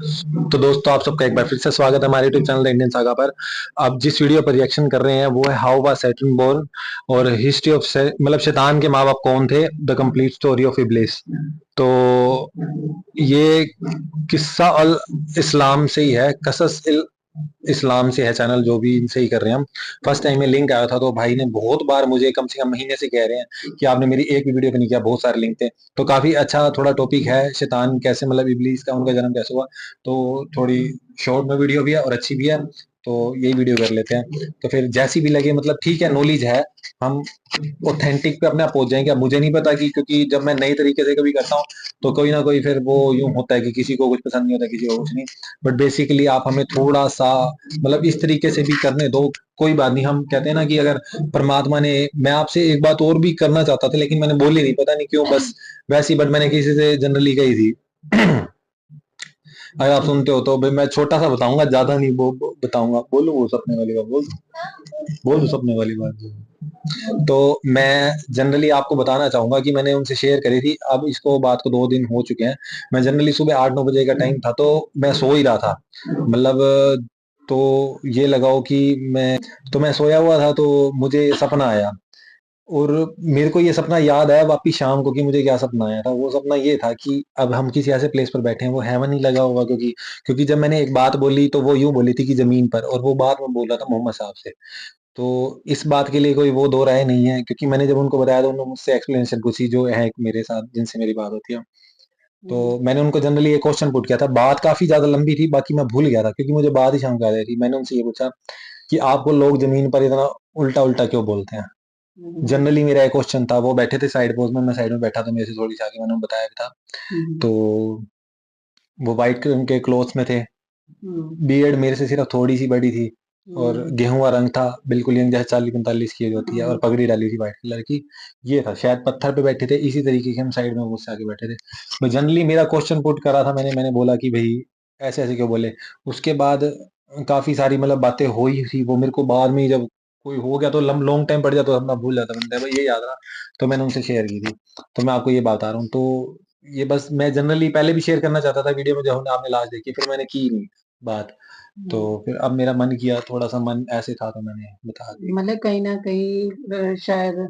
तो दोस्तों आप सबका एक बार फिर से स्वागत है हमारे YouTube channel the Indian saga पर। अब जिस वीडियो पर रिएक्शन कर रहे हैं वो है हाउ वाज सैटर्न बोर्न और हिस्ट्री ऑफ मतलब शैतान के माँ बाप कौन थे, द कंप्लीट स्टोरी ऑफ इब्लिस। तो ये किस्सा अल इस्लाम से ही है, कसस इस्लाम से है चैनल, जो भी इनसे ही कर रहे हैं हम। फर्स्ट टाइम में लिंक आया था तो भाई ने बहुत बार मुझे कम से कम महीने से कह रहे हैं कि आपने मेरी एक भी वीडियो पे नहीं किया, बहुत सारे लिंक थे। तो काफी अच्छा थोड़ा टॉपिक है, शैतान कैसे मतलब इब्लीस का उनका जन्म कैसे हुआ। तो थोड़ी शॉर्ट में वीडियो भी है और अच्छी भी है, तो यही वीडियो कर लेते हैं। तो फिर जैसी भी लगे, मतलब ठीक है, नॉलेज है, हम ऑथेंटिक पे अपने आप पहुंच जाएंगे। अब मुझे नहीं पता कि, क्योंकि जब मैं नए तरीके से कभी करता हूँ तो कोई ना कोई फिर वो यूं होता है कि किसी को कुछ पसंद नहीं होता, किसी को कुछ नहीं। बट बेसिकली आप हमें थोड़ा सा मतलब इस तरीके से भी करने दो, कोई बात नहीं। हम कहते हैं ना कि अगर परमात्मा ने, मैं आपसे एक बात और भी करना चाहता था लेकिन मैंने बोली नहीं, पता नहीं क्यों, बस वैसी, बट मैंने किसी से जनरली कही थी। अगर आप सुनते हो तो भाई मैं छोटा सा बताऊंगा, ज्यादा नहीं बताऊंगा। बोलो वो सपने वाली बात, बोल दो सपने वाली बात। तो मैं जनरली आपको बताना चाहूंगा कि मैंने उनसे शेयर करी थी, अब इसको बात को 2 दिन हो चुके हैं। मैं जनरली सुबह 8-9 बजे का टाइम था, तो मैं सो ही रहा था, मतलब तो ये लगाओ कि मैं सोया हुआ था, तो मुझे सपना आया। और मेरे को ये सपना याद आया वापिस शाम को कि मुझे क्या सपना आया था। वो सपना ये था कि अब हम किसी ऐसे प्लेस पर बैठे हैं, वो हेवन ही लगा होगा, क्योंकि क्योंकि जब मैंने एक बात बोली तो वो यूं बोली थी कि जमीन पर, और वो बात मैं बोल रहा था मोहम्मद साहब से। तो इस बात के लिए कोई वो दो राय नहीं है, क्योंकि मैंने जब उनको बताया तो उन्होंने मुझसे एक्सप्लेनेशन पूछी, जो है मेरे साथ जिनसे मेरी बात होती है। तो मैंने उनको जनरली ये क्वेश्चन पुट किया था, बात काफी ज्यादा लंबी थी, बाकी मैं भूल गया था क्योंकि मुझे बात ही शाम को आ रही थी। मैंने उनसे ये पूछा कि आपको लोग जमीन पर इतना उल्टा उल्टा क्यों बोलते हैं। जनरली मेरा एक क्वेश्चन था। वो बैठे थे साइड पोज में, मैं साइड में बैठा था, मेरे से थोड़ी सी आगे, मैंने उन्हें बताया भी था। तो वो व्हाइट के क्लोथ्स में थे, बियर्ड मेरे से सिर्फ थोड़ी सी बड़ी थी, और गेहुआ रंग था, बिल्कुल यंग, जैसे 40-45 की एज होती है, और पगड़ी डाली थी व्हाइट कलर की। ये था, शायद पत्थर पे बैठे थे, इसी तरीके के हम साइड में मुझसे आगे बैठे थे। मैं जनरली मेरा क्वेश्चन पुट करा था, मैंने बोला कि भाई ऐसे ऐसे क्यों बोले। उसके बाद काफी सारी मतलब बातें हुई थी, वो मेरे को बाद में जब कोई हो गया तो लॉन्ग टाइम पड़ जाता तो मैं भूल जाता, मैंने भाई ये याद रहा, तो मैंने उनसे शेयर की थी। तो मैं आपको ये बता रहा हूँ। तो ये बस मैं जनरली पहले भी शेयर करना चाहता था वीडियो में, जब आपने लास्ट देखी, फिर मैंने की नहीं बात। तो फिर अब मेरा मन किया, थोड़ा सा मन ऐसे था, तो मैंने बता दिया। मतलब कहीं ना कहीं शायद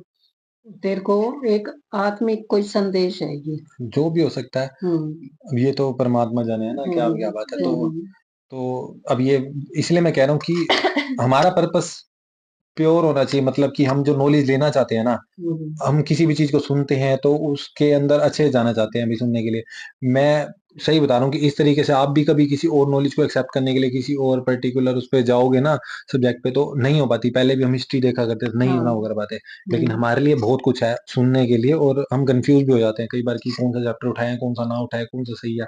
तेरे को एक आत्मिक कोई संदेश है ये। जो भी हो सकता है, अब ये तो परमात्मा जाने है ना क्या क्या बात है। तो अब ये इसलिए मैं कह रहा हूँ कि हमारा पर्पस प्योर होना चाहिए, मतलब कि हम जो नॉलेज लेना चाहते हैं ना, हम किसी भी चीज को सुनते हैं तो उसके अंदर अच्छे से जाना चाहते हैं अभी सुनने के लिए। मैं सही बता रहा हूँ कि इस तरीके से आप भी कभी किसी और नॉलेज को एक्सेप्ट करने के लिए किसी और पर्टिकुलर उस पे जाओगे ना, सब्जेक्ट पे, तो नहीं हो पाती। पहले भी हम हिस्ट्री देखा करते थे, नहीं ना हो कर पाते। लेकिन हमारे लिए बहुत कुछ है सुनने के लिए, और हम कंफ्यूज भी हो जाते हैं कई बार कि कौन सा चैप्टर उठाएं, कौन सा ना उठाएं, कौन सा सही है।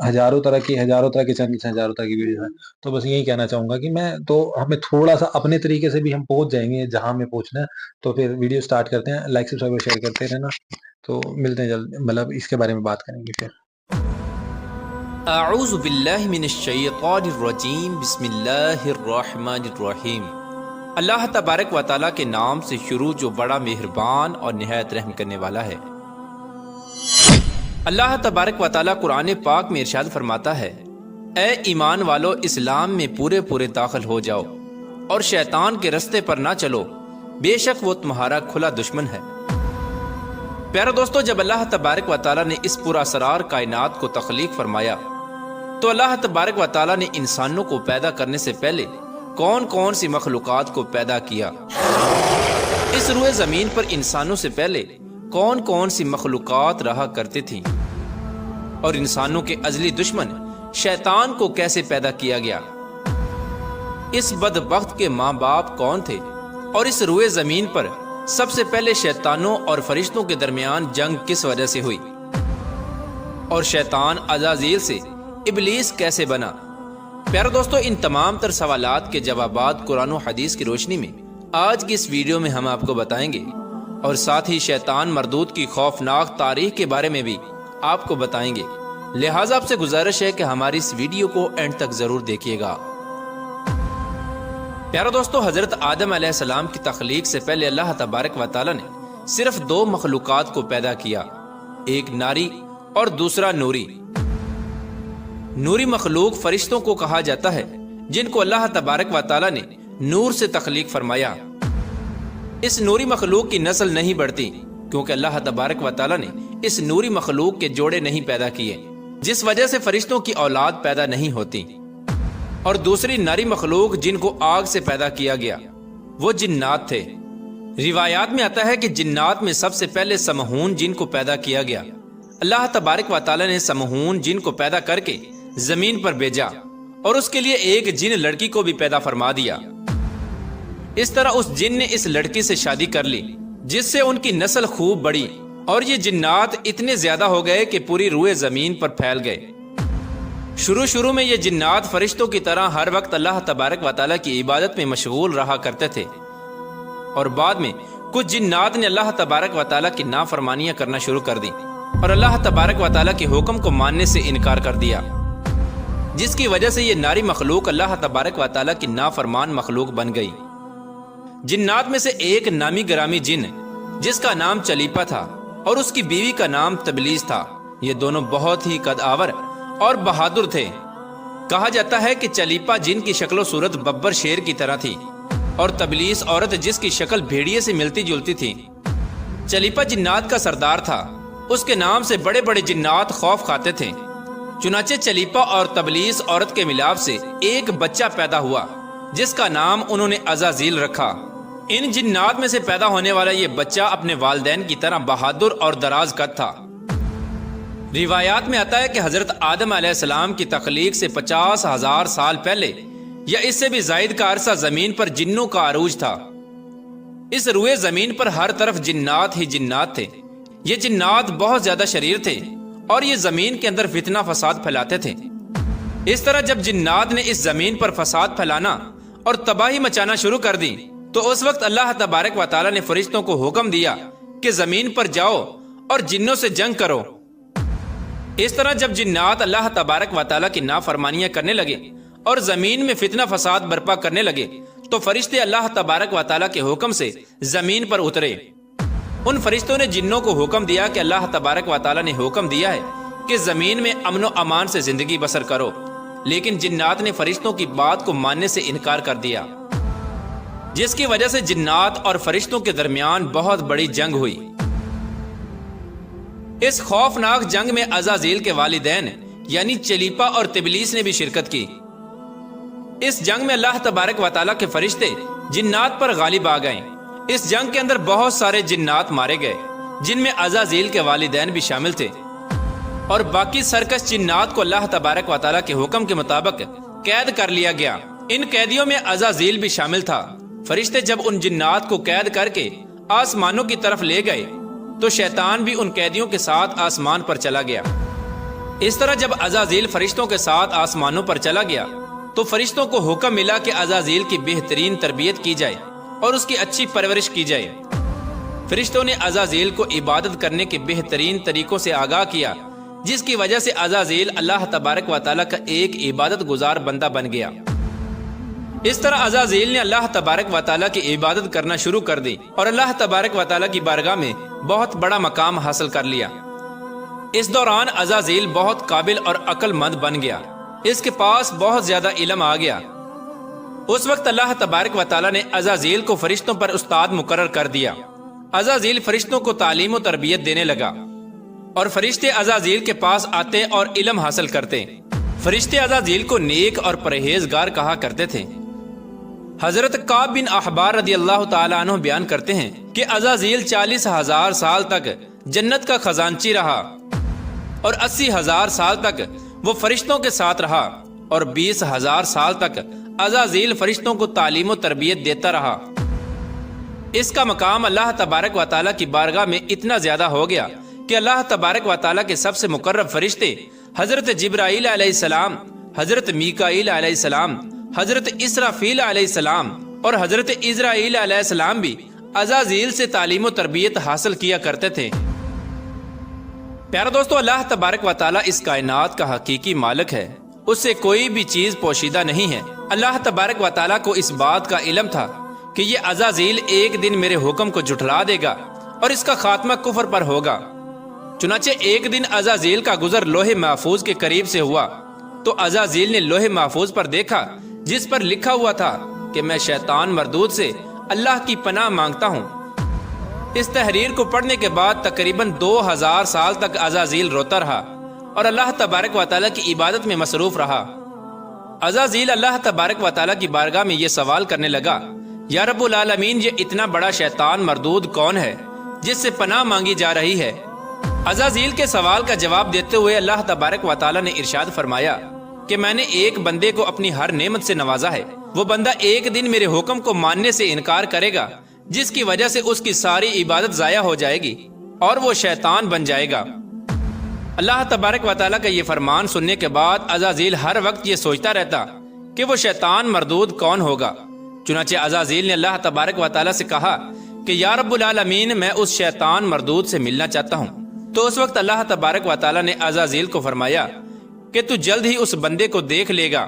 हजारों तरह के चैनल, हजारों तरह की वीडियो है। तो बस यही कहना चाहूंगा कि मैं तो हमें थोड़ा सा अपने तरीके से भी हम पहुंच जाएंगे जहां हमें पहुंचना है। तो फिर वीडियो स्टार्ट करते हैं, लाइक सब्सक्राइब और शेयर करते रहना। तो मिलते हैं जल्द, मतलब इसके बारे में बात करेंगे फिर। अऊज़ु बिल्लाहि मिनश शैतानिर रजीम, बिस्मिल्लाहिर रहमानिर रहीम। अल्लाह तबारक व तआला के नाम से शुरू जो बड़ा मेहरबान और निहायत रहम करने वाला है। अल्लाह तबारक व तआला कुरान पाक में इरशाद फरमाता है, ए ईमान वालो, इस्लाम में पूरे पूरे दाखिल हो जाओ और शैतान के रास्ते पर ना चलो, बेशक वो तुम्हारा खुला दुश्मन है। प्यारे दोस्तों, जब अल्लाह तबारक व तआला ने इस पूरा सरार कायनात को तख्लीक फरमाया, तो अल्लाह तबारक व तआला ने इंसानों को पैदा करने से पहले कौन कौन सी मखलूक़ात को पैदा किया। इस रुए ज़मीन पर इंसानों से पहले कौन कौन सी मखलूक़ात रहा करती थीं, और इंसानों के अजली दुश्मन शैतान को कैसे पैदा किया गया। इस बदबख्त के माँ बाप कौन थे, और इस रुए ज़मीन पर सबसे पहले शैतानों और फरिश्तों के दरमियान जंग किस वजह से हुई, और शैतान अज़ाज़ील से इब्लीस कैसे बना। प्यारे दोस्तों, इन तमाम तर सवालात के जवाबात कुरान और हदीस की रोशनी में आज की इस वीडियो में हम आपको बताएंगे, और साथ ही शैतान मरदूद की खौफनाक तारीख के बारे में भी आपको बताएंगे। लिहाजा आपसे गुजारिश है कि हमारी इस वीडियो को एंड तक जरूर देखिएगा। प्यारे दोस्तों, हजरत आदम अलैहिस्सलाम की तख्लीक से पहले अल्लाह तबारक व तआला ने सिर्फ 2 मखलूक़ात को पैदा किया, एक नारी और दूसरा नूरी। नूरी मखलूक फरिश्तों को कहा जाता है जिनको अल्लाह तबारक व तआला ने नूर से तख्लीक फरमाया। इस नूरी मखलूक की नस्ल नहीं बढ़ती क्योंकि अल्लाह तबारक व तआला ने इस नूरी मखलूक के जोड़े नहीं पैदा किए, जिस वजह से फरिश्तों की औलाद पैदा नहीं होती। और दूसरी नारी मखलूक जिनको आग से पैदा किया गया वो जिन्नात थे। रिवायात में आता है कि जिन्नात में सबसे पहले समहून जिन को पैदा किया गया। अल्लाह तबारक व तआला ने समहून जिन को पैदा करके जमीन पर भेजा और उसके लिए एक जिन लड़की को भी पैदा फरमा दिया। इस तरह उस जिन ने इस लड़की से शादी कर ली, जिससे उनकी नस्ल खूब बढ़ी और ये जिन्नात इतने ज्यादा हो गए कि पूरी रूए जमीन पर फैल गए। शुरू में ये जिन्नात फरिश्तों की तरह हर वक्त अल्लाह तबारक व तआला की इबादत में मशगूल रहा करते थे, और बाद में कुछ जिन्नात ने अल्लाह तबारक व तआला की नाफरमानियां करना शुरू कर दी और अल्लाह तबारक व तआला के हुक्म को मानने से इनकार कर दिया, जिसकी वजह से ये नारी मखलूक अल्लाह तबारक व तआला की नाफरमान मखलूक बन गई। जिन्नात में से एक नामी गिरामी जिन जिसका नाम चलीपा था और उसकी बीवी का नाम तबलीस था। ये दोनों बहुत ही कदआवर और बहादुर थे। कहा जाता है कि चलीपा जिन की शक्ल सूरत बब्बर शेर की तरह थी और तबलीस औरत जिसकी शक्ल भेड़िए से मिलती जुलती थी। चलीपा जिन्नात का सरदार था, उसके नाम से बड़े बड़े जिन्नात खौफ खाते थे। चुनाचे चलीपा और तबलीस औरत के मिलाप से एक बच्चा पैदा हुआ जिसका नाम उन्होंने अज़ाज़ील रखा। इन जिन्नात में से पैदा होने वाला ये बच्चा अपने वालिदैन की तरह बहादुर और दराज कद था। रिवायात में आता है कि हजरत आदम अलैहिस्सलाम की तख्लीक से 50,000 साल पहले या इससे भी जायद का अरसा जमीन पर जिन्नों का अरूज था। इस रुए जमीन पर हर तरफ जिन्नात ही जिन्नात थे। ये जिन्नात बहुत ज्यादा शरीर थे और ये जमीन के अंदर फितना फसाद फैलाते थे। इस तरह जब जिन्नात ने इस जमीन पर फसाद फैलाना और तबाही मचाना शुरू कर दी तो उस वक्त अल्लाह तबारक व तआला ने फरिश्तों को हुक्म दिया कि जमीन पर जाओ और जिन्नों से जंग करो। इस तरह जब जिन्नात अल्लाह तबारक व तआला की नाफरमानियां करने लगे और जमीन में फितना फसाद बर्पा करने लगे तो फरिश्ते अल्लाह तबारक व तआला के हुक्म से जमीन पर उतरे। उन फरिश्तों ने जिन्नों को हुक्म दिया कि अल्लाह तबारक व तआला ने हुक्म दिया है कि जमीन में अमनो अमान से जिंदगी बसर करो, लेकिन जिन्नात ने फरिश्तों की बात को मानने से इनकार कर दिया, जिसकी वजह से जिन्नात और फरिश्तों के दरमियान बहुत बड़ी जंग हुई। इस खौफनाक जंग में अज़ाज़ील के वालिदैन यानी चलीपा और तिबलीस ने भी शिरकत की। इस जंग में अल्लाह तबारक व तआला के फरिश्ते जिन्नात पर गालिब आ गए। इस जंग के अंदर बहुत सारे जिन्नात मारे गए, जिनमें अज़ाज़ील के वालिदैन भी शामिल थे, और बाकी सरकश जिन्नात को अल्लाह तबारक व तआला के हुक्म के मुताबिक कैद कर लिया गया। इन कैदियों में अज़ाज़ील भी शामिल था। फरिश्ते जब उन जिन्नात को कैद करके आसमानों की तरफ ले गए तो शैतान भी उन कैदियों के साथ आसमान पर चला गया। इस तरह जब अज़ाज़ील फरिश्तों के साथ आसमानों पर चला गया तो फरिश्तों को हुक्म मिला कि अज़ाज़ील की बेहतरीन तरबियत की जाए और उसकी अच्छी परवरिश की जाए। फरिश्तों ने अज़ाज़ील को इबादत करने के बेहतरीन तरीकों से आगाह किया, जिसकी वजह से अज़ाज़ील अल्लाह तबारक व तआला का एक इबादत गुजार बंदा बन गया। इस तरह अज़ाज़ील ने अल्लाह तबारक व तआला की इबादत करना शुरू कर दी और अल्लाह तबारक व तआला की बारगाह में बहुत बड़ा मकाम हासिल कर लिया। इस दौरान अज़ाज़ील बहुत काबिल और अक्लमंद बन गया। इसके पास बहुत ज्यादा इल्म आ गया। उस वक्त अल्लाह तबारक व तआला ने अज़ाज़ील को फरिश्तों पर उस्ताद मुकर्रर कर दिया। अज़ाज़ील फरिश्तों को तालीम और तरबियत देने लगा और फरिश्ते अज़ाज़ील के पास आते और इल्म हासिल करते। फरिश्ते अज़ाज़ील को नेक और परहेजगार कहा करते थे। हजरत काब बिन अहबार रदी अल्लाह तआला अन्हु बयान करते हैं कि अज़ाज़ील 40,000 साल तक जन्नत का खजांची रहा और 80,000 साल तक वो फरिश्तों के साथ रहा और 20,000 साल तक अज़ाज़ील फरिश्तों को तालीम और तरबियत देता रहा। इसका मकाम अल्लाह तबारक व तआला की बारगाह में इतना ज्यादा हो गया कि अल्लाह तबारक व तआला के सबसे मुकर्रब फरिश्ते हजरत जिब्राईल अलैहिस्सलाम, हजरत मीकाईल अलैहिस्सलाम, हजरत इसराफील अलैहिस्सलाम और हजरत इज़राईल अलैहिस्सलाम भी अज़ाज़ील से तालीम और तरबियत हासिल किया करते थे। प्यारे दोस्तों, अल्लाह तबारक व तआला इस कायनात का हकीकी मालिक है। उससे कोई भी चीज पोशीदा नहीं है। अल्लाह तबारक व तआला को इस बात का इल्म था कि ये अज़ाज़ील एक दिन मेरे हुक्म को झुठला देगा और इसका खात्मा कुफर पर होगा। चुनाचे एक दिन अज़ाज़ील का गुजर लोहे महफूज के करीब से हुआ तो अज़ाज़ील ने लोहे महफूज पर देखा जिस पर लिखा हुआ था कि मैं शैतान मरदूद से अल्लाह की पनाह मांगता हूँ। इस तहरीर को पढ़ने के बाद तकरीबन 2000 साल तक अज़ाज़ील रोता रहा और अल्लाह तबारक व तआला की इबादत में मसरूफ रहा। अज़ाज़ील अल्लाह तबारक व तआला की बारगाह में ये सवाल करने लगा, या रब्बुल आलमीन, ये इतना बड़ा शैतान मरदूद कौन है जिससे पनाह मांगी जा रही है? अज़ाज़ील के सवाल का जवाब देते हुए अल्लाह तबारक व तआला ने इरशाद फरमाया कि मैंने एक बंदे को अपनी हर नेमत से नवाजा है। वो बंदा एक दिन मेरे हुक्म को मानने से इनकार करेगा, जिसकी वजह से उसकी सारी इबादत जाया हो जाएगी और वो शैतान बन जाएगा। अल्लाह तबारक व तआला का ये फरमान सुनने के बाद अज़ाज़ील हर वक्त ये सोचता रहता कि वो शैतान मरदूद कौन होगा। चुनाचे अज़ाज़ील ने अल्लाह तबारक व तआला से कहा कि या रब्बुल आलमीन, मैं उस शैतान मरदूद से मिलना चाहता हूँ। तो उस वक्त अल्लाह तबारक व तआला ने अज़ाज़ील को फरमाया कि तू जल्द ही उस बंदे को देख लेगा।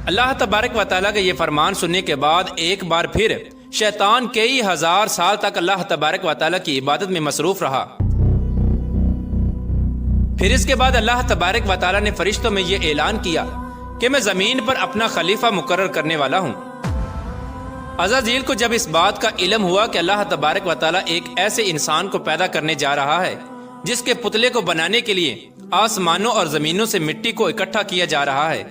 अल्लाह तबारक व तआला का ये फरमान सुनने के बाद एक बार फिर शैतान कई हजार साल तक अल्लाह तबारक व तआला की इबादत में मसरूफ रहा। फिर इसके बाद अल्लाह तबारक व तआला ने फरिश्तों में ये ऐलान किया कि मैं जमीन पर अपना खलीफा मुकर्रर करने वाला हूँ। अज़ाज़ील को जब इस बात का इल्म हुआ कि अल्लाह तबारक व तआला एक ऐसे इंसान को पैदा करने जा रहा है जिसके पुतले को बनाने के लिए आसमानों और जमीनों से मिट्टी को इकट्ठा किया जा रहा है,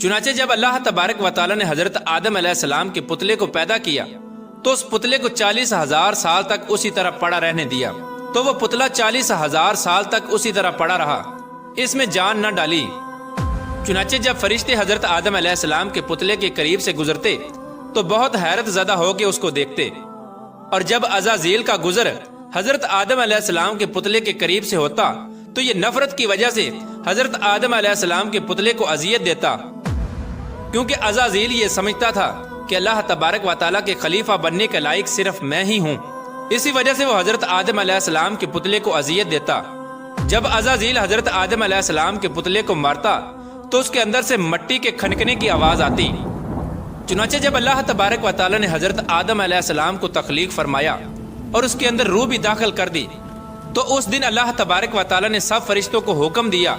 चुनाचे जब अल्लाह तबारक व तआला ने हजरत आदम अलैहिस्सलाम के पुतले को पैदा किया तो उस पुतले को 40,000 साल तक उसी तरह पड़ा रहने दिया। तो वो पुतला 40,000 साल तक उसी तरह पड़ा रहा, इसमें जान न डाली। चुनाचे जब फरिश्ते हजरत आदम अलैहिस्सलाम के पुतले के करीब से गुजरते तो बहुत हैरत ज़दा होकर उसको देखते, और जब अज़ाज़ील का गुजर हजरत आदम अलैहिस्सलाम के पुतले के करीब से होता तो ये नफरत की वजह से हजरत आदम अलैहिस्सलाम के पुतले को अजियत देता, क्योंकि अज़ाज़ील ये समझता था कि अल्लाह तबारक व तआला के खलीफा बनने के लायक सिर्फ मैं ही हूँ। इसी वजह से वो हजरत आदम अलैहिस्सलाम के पुतले को अजियत देता। जब अज़ाज़ील हजरत आदम अलैहिस्सलाम के पुतले को मारता तो उसके अंदर से मिट्टी के खनकने की आवाज आती। चुनाचे जब अल्लाह तबारक व तआला ने हजरत आदम अलैहिस्सलाम को तख्लीक फरमाया और उसके अंदर रूह भी दाखिल कर दी, तो उस दिन अल्लाह तबारक व तआला ने सब फरिश्तों को हुक्म दिया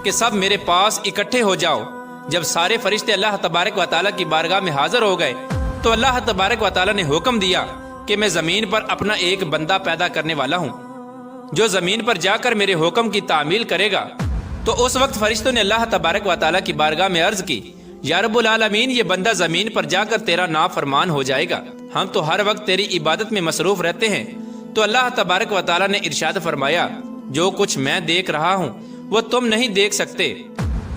कि सब मेरे पास इकट्ठे हो जाओ। जब सारे फरिश्ते अल्लाह तबारक व तआला की बारगाह में हाजिर हो गए तो अल्लाह तबारक व तआला ने हुक्म दिया कि मैं जमीन पर अपना एक बंदा पैदा करने वाला हूँ जो जमीन पर जाकर मेरे हुक्म की तामील करेगा। तो उस वक्त फरिश्तों ने अल्लाह तबारक व तआला की बारगाह में अर्ज की, या रब्बुल आलमीन, ये बंदा जमीन पर जाकर तेरा नाफरमान हो जाएगा, हम तो हर वक्त तेरी इबादत में मसरूफ रहते हैं। तो अल्लाह तबारक व तआला ने इरशाद फरमाया, जो कुछ मैं देख रहा हूँ वो तुम नहीं देख सकते।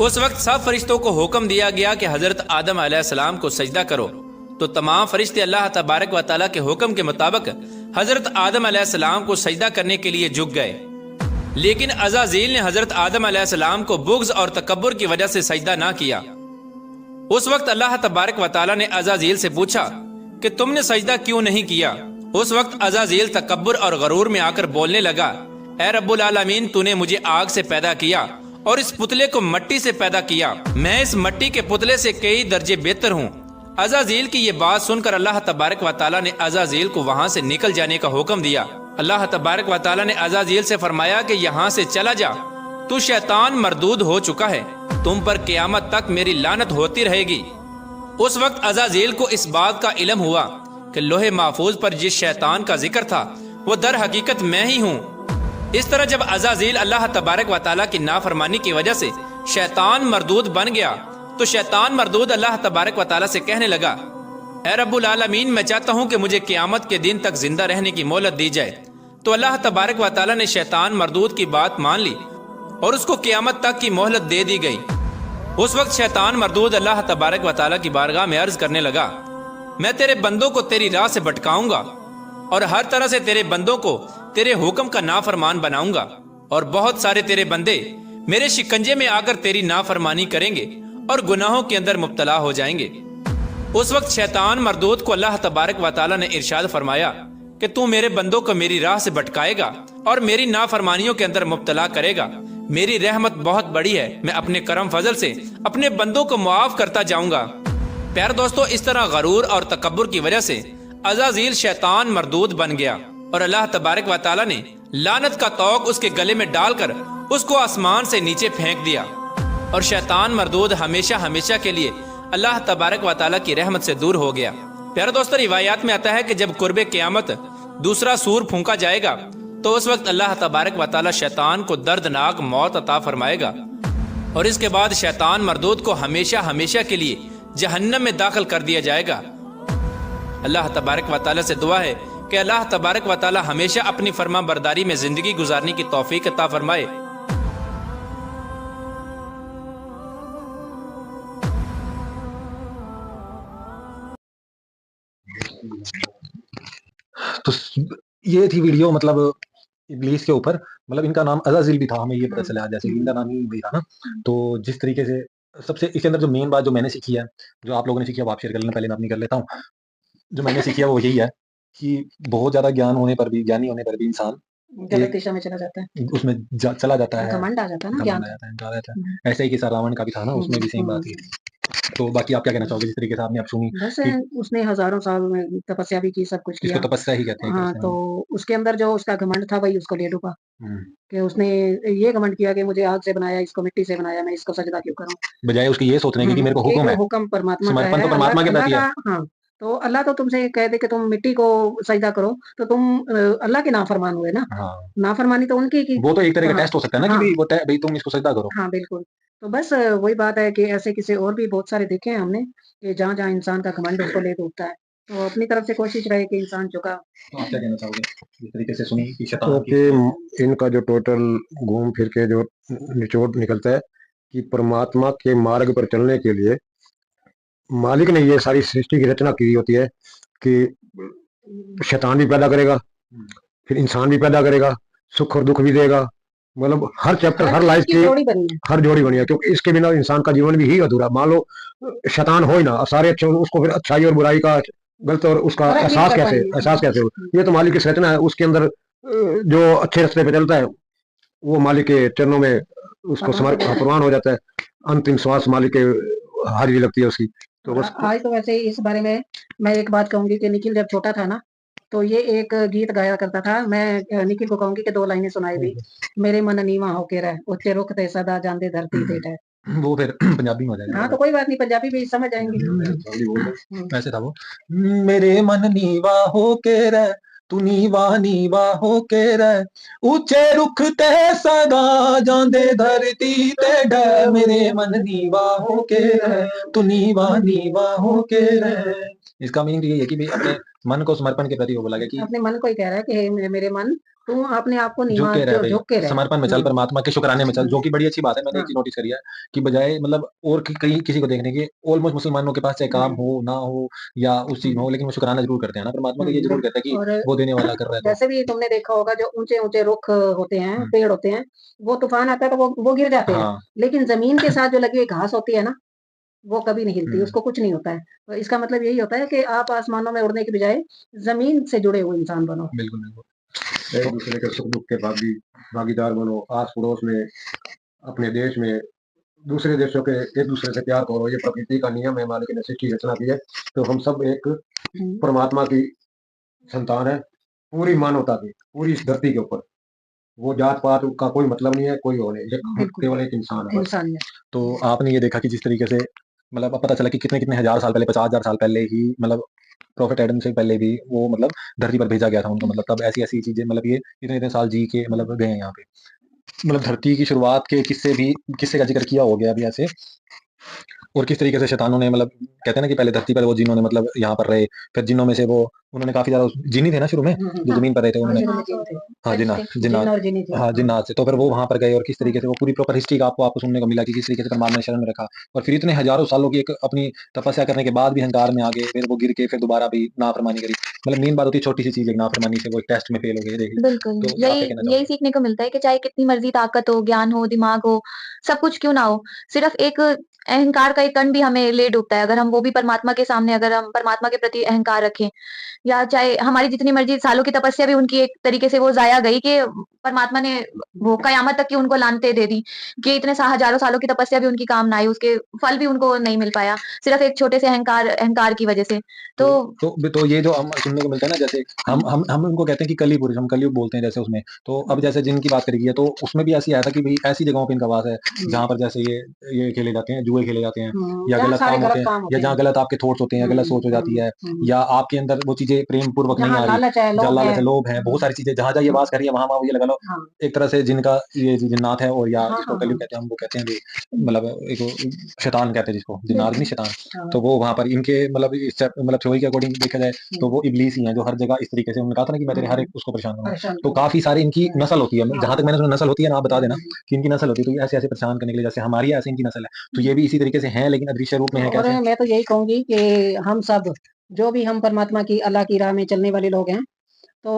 उस वक्त सब फरिश्तों को हुक्म दिया गया कि हजरत आदम अलैहिस्सलाम को सजदा करो। तो तमाम फरिश्ते अल्लाह तबारक व तआला के हुक्म के मुताबिक हजरत आदम अलैहिस्सलाम को सजदा करने के लिए झुक गए, लेकिन अज़ाज़ील ने हजरत आदम अलैहिस्सलाम को बुग़्ज़ और तकब्बुर की वजह से सजदा ना किया। उस वक्त अल्लाह तबारक व तआला ने अज़ाज़ील से पूछा कि तुमने सजदा क्यों नहीं किया। उस वक्त अज़ाज़ील तकब्बुर और गरूर में आकर बोलने लगा, ऐ रब्बुल आलमीन, तूने मुझे आग से पैदा किया और इस पुतले को मिट्टी से पैदा किया, मैं इस मिट्टी के पुतले से कई दर्जे बेहतर हूँ। अज़ाज़ील की ये बात सुनकर अल्लाह तबारक व तआला ने अज़ाज़ील को वहाँ से निकल जाने का हुक्म दिया। अल्लाह तबारक व तआला ने अज़ाज़ील से फरमाया कि यहाँ से चला जा, तू शैतान मरदूद हो चुका है, तुम पर क़यामत तक मेरी लानत होती रहेगी। उस वक्त अज़ाज़ील को इस बात का इल्म हुआ कि लोहे महफूज पर जिस शैतान का जिक्र था वो दर हकीकत मैं ही हूँ। इस तरह जब अज़ाज़ील अल्लाह तबारक व तआला की नाफरमानी की वजह से शैतान मरदूद बन गया तो शैतान मरदूद अल्लाह तबारक व तआला से कहने लगा, ऐ रब्बुल आलमीन, मैं चाहता हूँ कि मुझे क़यामत के दिन तक जिंदा रहने की मोहलत दी जाए। तो अल्लाह तबारक व तआला ने शैतान मरदूद की बात मान ली और उसको क़यामत तक की मोहलत दे दी गई। उस वक्त शैतान मरदूद अल्लाह तबारक व तआला की बारगाह में अर्ज करने लगा, मैं तेरे बंदों को तेरी राह से भटकाऊंगा और हर तरह से तेरे बंदों को तेरे हुक्म का नाफरमान बनाऊंगा, और बहुत सारे तेरे बंदे मेरे शिकंजे में आकर तेरी नाफरमानी करेंगे और गुनाहों के अंदर मुब्तला हो जाएंगे। उस वक्त शैतान मरदूद को अल्लाह तबारक व तआला ने इरशाद फरमाया कि तू मेरे बंदों को मेरी राह से भटकाएगा और मेरी नाफरमानियों के अंदर मुब्तला करेगा। मेरी रहमत बहुत बड़ी है, मैं अपने करम फजल से अपने बंदों को मुआफ करता जाऊंगा। प्यारे दोस्तों, इस तरह गरूर और तकब्बुर की वजह से अज़ाज़ील शैतान मरदूद बन गया और अल्लाह तबारक व तआला ने लानत का तौक उसके गले में डालकर उसको आसमान से नीचे फेंक दिया। और शैतान मरदूद हमेशा हमेशा के लिए अल्लाह तबारक व तआला की रहमत से दूर हो गया। प्यारे दोस्तों, रिवायात में आता है कि जब कुर्बे क़यामत दूसरा सूर फूंका जाएगा तो उस वक्त अल्लाह तबारक व तआला शैतान को दर्दनाक मौत अता फरमाएगा और इसके बाद शैतान मरदूद को हमेशा हमेशा के लिए जहन्नम में दाखिल कर दिया जाएगा। अल्लाह तबारक व तआला से दुआ है कि अल्लाह तबारक व तआला हमेशा अपनी फर्मा बरदारी में जिंदगी गुजारने की तौफीक अता फरमाए। तो ये थी वीडियो, मतलब इब्लीस के ऊपर। मतलब इनका नाम अज़ाज़िल भी था, हमें ये पता चला जैसे इनका नाम ही भी था ना। तो जिस तरीके से सबसे इसके अंदर जो मेन बात जो मैंने सीखी है, जो आप लोगों ने सीखी है वो आप शेयर कर लेना, पहले मैं अपनी कर लेता हूँ। जो मैंने सीखी है वो यही है कि बहुत ज्यादा ज्ञान होने पर भी, ज्ञानी होने पर भी इंसान गलत दिशा में चला जाता है, उसमें चला जाता है, घमंड आ जाता है ना, घमंड ज्ञान आ जाता है, आ जाता है। ऐसा ही किस्सा रावण का भी था ना, उसमें भी सेम बात थी। तो बाकी आप क्या कहना चाहोगे जिस तरीके से आपने अब सुनी? बस कि उसने हजारों साल में तपस्या भी की, सब कुछ इसको किया। तपस्या ही कहते हैं हाँ, तो उसके अंदर जो उसका घमंड था वही उसको ले डूबा, हम्म। कि उसने ये घमंड किया कि मुझे आग से बनाया, इसको मिट्टी से बनाया, मैं इसको सजदा क्यों करूं। बजाय उसके ये सोचने की कि मेरे को एक हुक्म है, हुक्म परमात्मा का समर्पण है, तो परमात्मा के अल्लाह प्रति है। का। हाँ, तो अल्लाह तो तुमसे कह दे कि तुम मिट्टी को सजदा करो, तो तुम अल्लाह के नाफरमान हुए ना। हाँ, नाफरमानी तो उनकी की। वो तो एक तरह का हाँ, टेस्ट हो सकता है ना कि हाँ, भाई भाई तुम इसको सजदा करो। हाँ, बिल्कुल। तो बस वही बात है कि ऐसे किस्से और भी बहुत सारे देखे हैं हमने, कि जहाँ-जहाँ इंसान का घमंड उसको ले डूबता है। तो अपनी तरफ से कोशिश रहे कि इंसान झुका। तो आप क्या कहना चाहोगे जिस तरीके से सुनी कि शैतान तो की कि इनका जो टोटल घूम फिर के जो निचोड़ निकलता है कि परमात्मा के मार्ग पर चलने के लिए मालिक ने ये सारी सृष्टि की रचना की होती है कि शैतान भी पैदा करेगा, फिर इंसान भी पैदा करेगा, सुख और दुख भी देगा। मतलब हर चैप्टर, हर लाइफ की जोड़ी बनी है। हर जोड़ी बनी है, क्योंकि इसके बिना इंसान का जीवन भी ही अधूरा। मान लो शैतान हो ही ना, सारे अच्छे हो, उसको फिर अच्छाई और बुराई का, गलत और उसका फर्क भी नहीं कर पाएंगे। एहसास कैसे हो? ये तो मालिक की रचना है। उसके अंदर जो अच्छे रास्ते पे चलता है वो मालिक के चरणों में उसको प्रवान हो जाता है। अंतिम श्वास मालिक के हाजिरी लगती है उसकी। तो बस आज तो वैसे इस बारे में मैं एक बात कहूंगी कि निखिल जब छोटा था ना, तो ये एक गीत गाया करता था। मैं निखिल को कहूंगी कि 2 लाइनें सुनाई भी। मेरे मन नीवा होके रह, उच्चे रुख ते सदा जांदे धरती ते है। वो फिर पंजाबी में हो जाएगा। हाँ, तो कोई बात नहीं, पंजाबी भी समझ आएंगे। वैसे था वो, मेरे मन नीवा होके रह, तू नीवा नीवा होके रह, ऊंचे रुख ते सदा जांदे धरती ते डर, मेरे मन नीवा होके रह, तू नीवा नीवा होके रह। इसका मीनिंग ये है कि भाई अपने मन को समर्पण के प्रति वो बोला गया कि अपने मन को ही कह रहा है कि हे मेरे मन, तू अपने आप को झुक नीवा के रह भाई, झुक के रह। समर्पण में चल, परमात्मा के शुक्राने में चल, जो कि बड़ी अच्छी बात है। मैंने एक चीज नोटिस करी है कि बजाय मतलब और कहीं किसी को देखने के, ऑलमोस्ट मुसलमानों के पास चाहे काम हो ना हो या उस चीज में हो, लेकिन वो शुक्राना जरूर करते हैं ना परमात्मा का। ये जरूर कहता है कि और वो देने वाला कर रहा है। जैसे भी तुमने देखा होगा, जो ऊंचे ऊंचे रुख होते हैं, पेड़ होते हैं, वो तूफान आता है तो वो गिर जाते हैं, लेकिन जमीन के साथ जो लगी हुई घास होती है ना, वो कभी नहीं हिलती, उसको कुछ नहीं होता है। तो इसका मतलब यही होता है कि आप आसमानों में उड़ने की बजाय जमीन से जुड़े हुए इंसान बनो। बिल्कुल बिल्कुल। एक दूसरे के सुख दुख के भागीदार बनो। आस पड़ोस में, अपने देश में, दूसरे देशों के एक दूसरे से प्यार करो। ये प्रकृति का नियम है, मालिक ने सृष्टि रचना की है। तो हम सब एक परमात्मा की संतान है, पूरी मानवता की, पूरी इस धरती के ऊपर। वो जात पात का कोई मतलब नहीं है, कोई हो नहीं, केवल एक इंसान है बस। तो आपने ये देखा कि जिस तरीके से मतलब अब पता चला कि कितने कितने हजार साल पहले, 50,000 साल पहले ही, मतलब प्रॉफिट एडम से पहले भी वो मतलब धरती पर भेजा गया था उनको। मतलब तब ऐसी ऐसी चीजें, मतलब ये इतने इतने साल जी के मतलब गए हैं यहाँ पे। मतलब धरती की शुरुआत के किस्से का जिक्र किया हो गया अभी ऐसे। और किस तरीके से शैतानों ने, मतलब कहते हैं ना कि पहले धरती पर वो जिन्हों ने मतलब यहाँ पर रहे, फिर जिन्नों में से वो उन्होंने काफी ज्यादा जिन्नी थे ना शुरू में, जो जमीन पर रहे थे उन्होंने, हाँ जिन्नात से। तो फिर वो वहां पर गए और किस तरीके से वो पूरी प्रॉपर हिस्ट्री का आपको सुनने को मिला कि किस तरीके से परमात्मा ने शरण में रखा। और फिर इतने हजारों सालों की एक अपनी तपस्या करने के बाद भी अहंकार में आ गए, फिर वो गिर के फिर दोबारा भी नाफरमानी करी। मतलब मेन बात होती है छोटी सी चीज है, नाफरमानी से वो एक टेस्ट में फेल हो गए। देखिए, बिल्कुल, तो यही सीखने को मिलता है कि चाहे कितनी मर्जी ताकत हो, ज्ञान हो, दिमाग हो, सब कुछ क्यों ना हो, सिर्फ एक अहंकार का एक कण भी हमें ले डूबता है। अगर हम वो भी परमात्मा के सामने, अगर हम परमात्मा के प्रति अहंकार रखें, या चाहे हमारी जितनी मर्जी सालों की तपस्या भी उनकी एक तरीके से वो ज़ाया दया गई कि परमात्मा ने वो कयामत तक की उनको लानतें दे दी कि इतने हजारों सालों की तपस्या भी उनकी काम ना आई, उसके फल भी उनको नहीं मिल पाया, सिर्फ एक छोटे से अहंकार की वजह से। तो ये जो हम सुनने को मिलता है ना, जैसे हम उनको कहते हैं कि कली पुरुष, हम कलयुग बोलते हैं जैसे उसमें। तो अब जैसे जिनकी बात करी है तो उसमें भी ऐसी आया था कि भाई ऐसी जगहों पे इनका वास है जहाँ पर जैसे ये खेले जाते हैं, जुए खेले जाते हैं, या जहाँ गलत सारे काम गलत होते हैं, काम होते या हैं। जहाँ गलत आपके थॉट्स होते हैं, गलत सोच हो जाती है, या आपके अंदर वो चीजें प्रेम पूर्वक नहीं जहाँ आ रही, लालच है, जहाँ लोभ लालच है। है, लोभ है, बहुत सारी चीजें जहाँ जहाँ ये वास कर रही है, वहां ये लगा लो हाँ, एक तरह से जिनका ये जो जिन्नात है, और या हाँ, जिसको हाँ, कलयुग हाँ, कहते हैं, हम वो कहते हैं भी, मतलब एक शैतान कहते हैं जिसको, जिन्नात नहीं शैतान। हाँ, तो वो वहां पर इनके मतलब मतलब थ्योरी के अकॉर्डिंग देखा जाए तो वो इब्लीस ही हैं जो हर जगह इस तरीके से, उन्होंने कहा था ना कि मैं तेरे हर एक उसको परेशान करूंगा। परेशान तो करो। काफी सारी इनकी नस्ल होती है, जहां तक मैंने सुना नस्ल होती है ना, आप बता देना हम्म। कि इनकी नस्ल होती है, तो ये ऐसे ऐसे परेशान करने के लिए, जैसे हमारी ऐसे इनकी नस्ल है, तो ये भी इसी तरीके से हैं, लेकिन अदृश्य रूप में है और कैसे। मैं तो यही कहूंगी कि हम सब जो भी हम परमात्मा की अल्लाह की राह में चलने वाले लोग हैं, तो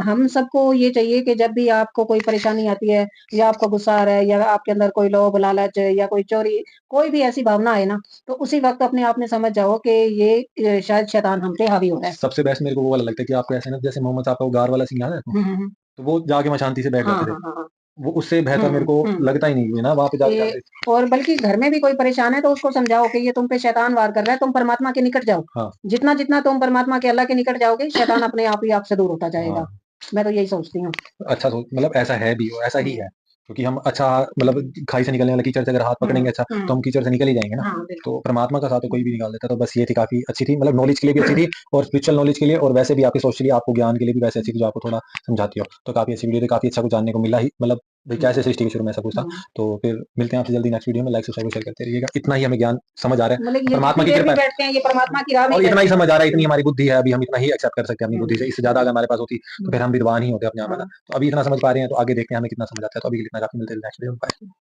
हम सबको ये चाहिए कि जब भी आपको कोई परेशानी आती है, या आपको गुस्सा आ रहा है, या आपके अंदर कोई लोभ लालच, या कोई चोरी, कोई भी ऐसी भावना है ना, तो उसी वक्त अपने आप में समझ जाओ कि ये शायद शैतान हम पे हावी हो रहा है। सबसे बेस्ट मेरे को वो वाला लगता है कि आपको ऐसे ना, जैसे मोहम्मद साहब का वो गार वाला सीन याद है आपको? हम्म, हम्म, तो वो जाके वहां शांति से बैठ हाँ, जाते थे, हाँ, हाँ, हाँ। वो उससे बेहतर मेरे को हम्म। लगता ही नहीं है ना, वहां पे जाके ये जाते। और बल्कि घर में भी कोई परेशान है तो उसको समझाओ कि ये तुम पे शैतान वार कर रहा है, तुम परमात्मा के निकट जाओ। हाँ जितना जितना तुम परमात्मा के अल्लाह के निकट जाओगे, शैतान अपने आप ही आपसे दूर होता जाएगा। हाँ। मैं तो यही सोचती हूँ। अच्छा, तो मतलब ऐसा है भी, ऐसा ही हम्म, है, क्योंकि हम अच्छा मतलब खाई से निकलने वाले कीचड़ से अगर हाथ हम्म, पकड़ेंगे अच्छा, तो हम कीचड़ से निकल ही जाएंगे ना। हाँ, बिल्कुल। तो परमात्मा का साथ तो कोई भी निकाल देता। तो बस ये थी, काफी अच्छी थी, मतलब नॉलेज के लिए भी अच्छी थी, और स्पिरिचुअल नॉलेज के लिए, और वैसे भी आपके सोच के लिए, आपको ज्ञान के लिए भी वैसे अच्छी थी, जो आपको थोड़ा समझाती हो। तो काफी अच्छी वीडियो थी, काफी अच्छा कुछ जानने को मिला ही, मतलब भाई कैसे सृष्टि के शुरू में ऐसा कुछ था। हम्म। तो फिर मिलते हैं आपसे जल्दी नेक्स्ट वीडियो में, लाइक सब्सक्राइब शेयर करते रहिएगा। इतना ही हमें ज्ञान समझ आ रहा है, मतलब ये परमात्मा जितनी की देर भी कृपा है, बैठते हैं, ये परमात्मा की राह में ही और इतना बैठते ही हैं। समझ आ रहा है, इतनी हमारी बुद्धि है अभी, हम इतना ही एक्सेप्ट कर सकते हैं अपनी बुद्धि से, इससे ज्यादा हम्म, अगर हमारे पास होती तो फिर हम विद्वान ही होते अपने आप में ना। हाँ। तो अभी इतना समझ पा रहे हैं, तो आगे देखते हैं हमें कितना समझ आता है। तो अभी के लिए इतना काफी, मिलते हैं नेक्स्ट वीडियो में। Bye।